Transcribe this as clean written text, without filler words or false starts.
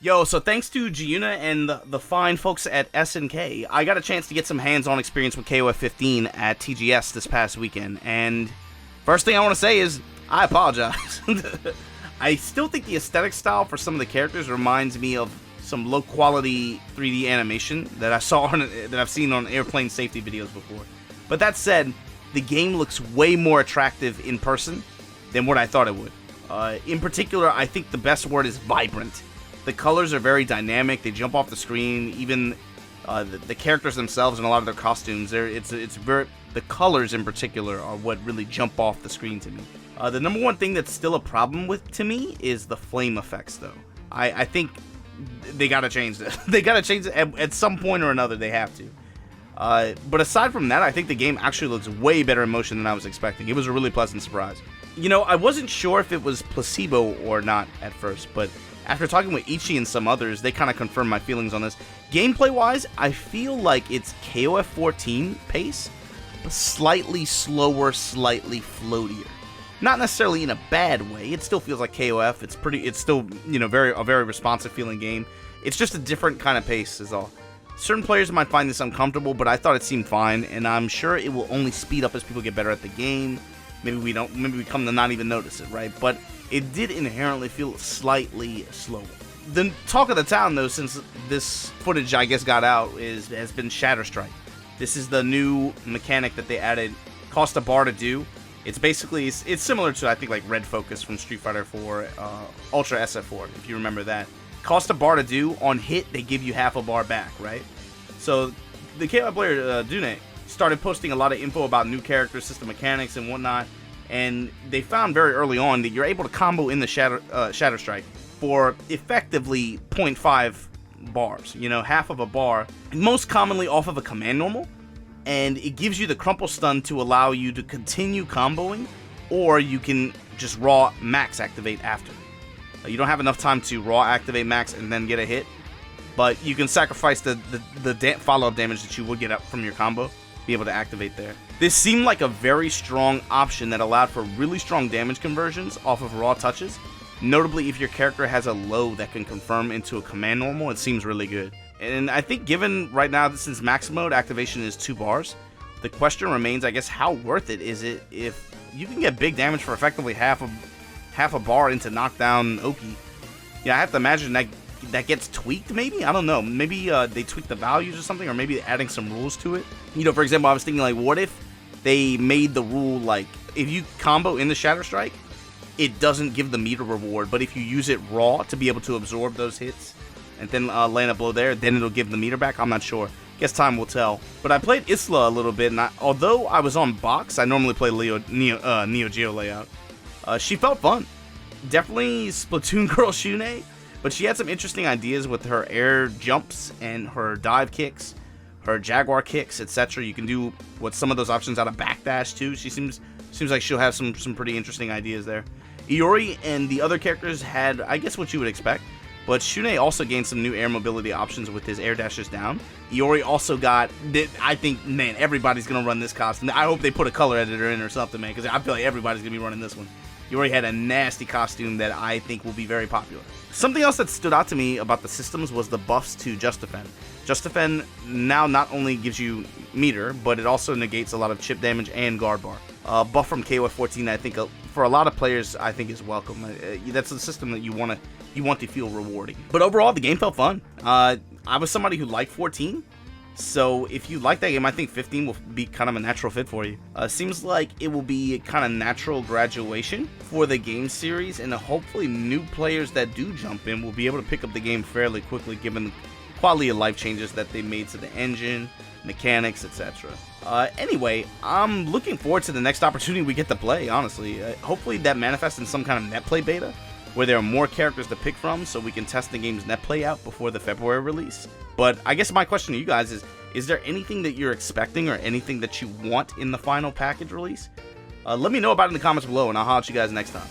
Yo, so thanks to Giuna and the fine folks at SNK, I got a chance to get some hands-on experience with KOF 15 at TGS this past weekend, and first thing I want to say is, I apologize. I still think the aesthetic style for some of the characters reminds me of some low-quality 3D animation that I've seen on airplane safety videos before. But that said, the game looks way more attractive in person than what I thought it would. In particular, I think the best word is vibrant. The colors are very dynamic. They jump off the screen. Even the characters themselves and a lot of their costumes, the colors in particular are what really jump off the screen to me. The number one thing that's still a problem with to me is the flame effects, though. I think they gotta change this. They gotta change it at some point or another. They have to. But aside from that, I think the game actually looks way better in motion than I was expecting. It was a really pleasant surprise. You know, I wasn't sure if it was placebo or not at first, but after talking with Ichi and some others, they kind of confirmed my feelings on this. Gameplay-wise, I feel like it's KOF 14 pace, but slightly slower, slightly floatier. Not necessarily in a bad way. It still feels like KOF. It's still, you know, a very responsive feeling game. It's just a different kind of pace is all. Certain players might find this uncomfortable, but I thought it seemed fine, and I'm sure it will only speed up as people get better at the game. Maybe we come to not even notice it, right? But it did inherently feel slightly slower. The talk of the town, though, since this footage, I guess, got out, has been Shatter Strike. This is the new mechanic that they added. Cost a bar to do. It's basically, it's similar to, I think, like Red Focus from Street Fighter 4, Ultra SF4, if you remember that. Cost a bar to do. On hit, they give you half a bar back, right? So the KOF player, Dune, started posting a lot of info about new characters, system mechanics, and whatnot. And they found very early on that you're able to combo in the Shatter Strike for effectively 0.5 bars, you know, half of a bar, most commonly off of a command normal, and it gives you the crumple stun to allow you to continue comboing, or you can just raw max activate after. You don't have enough time to raw activate max and then get a hit, but you can sacrifice the follow-up damage that you would get up from your combo, be able to activate there. This seemed like a very strong option that allowed for really strong damage conversions off of raw touches. Notably, if your character has a low that can confirm into a command normal, it seems really good. And I think given right now, since max mode activation is 2 bars, the question remains, I guess, how worth it is it if you can get big damage for effectively half a bar into knockdown Oki? Yeah, I have to imagine that gets tweaked, maybe? I don't know. Maybe they tweak the values or something, or maybe adding some rules to it. You know, for example, I was thinking, like, what if they made the rule, like, if you combo in the Shatter Strike, it doesn't give the meter reward, but if you use it raw to be able to absorb those hits and then land a blow there, then it'll give the meter back? I'm not sure. Guess time will tell. But I played Isla a little bit, and although I was on box, I normally play Neo Geo layout. She felt fun. Definitely Splatoon Girl Shune, but she had some interesting ideas with her air jumps and her dive kicks, her jaguar kicks, etc. You can do some of those options out of backdash too. She seems like she'll have some pretty interesting ideas there. Iori and the other characters had, I guess, what you would expect, but Shune also gained some new air mobility options with his air dashes down. Iori also got, I think, man, everybody's gonna run this costume. I hope they put a color editor in or something, man, because I feel like everybody's gonna be running this one. Iori had a nasty costume that I think will be very popular. Something else that stood out to me about the systems was the buffs to Just Defend. Just Defend now not only gives you meter, but it also negates a lot of chip damage and guard bar. Buff from KOF 14, I think, for a lot of players, I think is welcome. That's a system that you want to feel rewarding. But overall, the game felt fun. I was somebody who liked 14, so if you like that game, I think 15 will be kind of a natural fit for you. Seems like it will be a kind of natural graduation for the game series, and hopefully new players that do jump in will be able to pick up the game fairly quickly, given the quality of life changes that they made to the engine, mechanics, etc. Anyway, I'm looking forward to the next opportunity we get to play, honestly. Hopefully that manifests in some kind of net play beta, where there are more characters to pick from, so we can test the game's net play out before the February release. But I guess my question to you guys is there anything that you're expecting or anything that you want in the final package release? Let me know about it in the comments below, and I'll holler at you guys next time.